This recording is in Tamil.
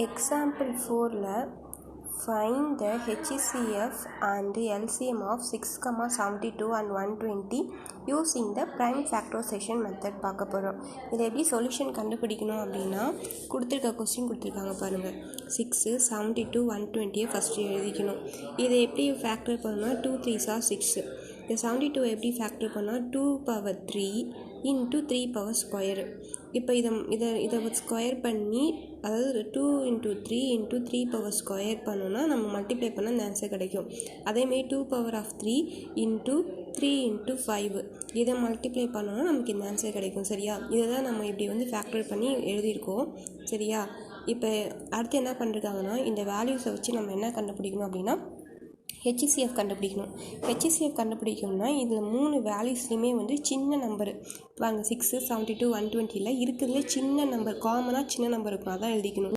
Example 4ல find the HCF and LCM of 6, 72 and 120 using the prime factorization method பார்க்க போகிறோம். இதை எப்படி சொல்யூஷன் கண்டுபிடிக்கணும் அப்படின்னா கொடுத்துருக்க கொஸ்டின் கொடுத்துருக்காங்க பாருங்கள். 6, 72, 120 ஃபஸ்ட்டு எழுதிக்கணும். இதை எப்படி ஃபேக்டர் பண்ணணும்னா 2 3s are 6. இந்த 72 எப்படி ஃபேக்டர் பண்ணால் 2 power 3 into 3 power square. இப்போ இதை ஸ்கொயர் பண்ணி அதாவது 2 into 3 into 3 power ஸ்கொயர் பண்ணோன்னா நம்ம மல்டிப்ளை பண்ணால் அந்த ஆன்சர் கிடைக்கும். அதேமாரி 2 power of 3 into 3 into 5 இதை மல்டிப்ளை பண்ணோன்னா நமக்கு இந்த ஆன்சர் கிடைக்கும். சரியா? இதை தான் நம்ம இப்படி ஃபேக்டர் பண்ணி எழுதியிருக்கோம். சரியா? இப்போ அடுத்து என்ன பண்ணிருக்காங்கன்னா இந்த வேல்யூஸை வச்சு நம்ம என்ன கண்டுபிடிக்கணும் அப்படின்னா HCF கண்டுபிடிக்கணும். HCF கண்டுபிடிக்கணும்னா இதில் 3 வேல்யூஸ்லையுமே சின்ன நம்பரு வாங்க 6, 72, 120 இருக்கிறதுலே சின்ன நம்பர் காமனாக சின்ன நம்பர் இருக்கும். அதான் எழுதிக்கணும்.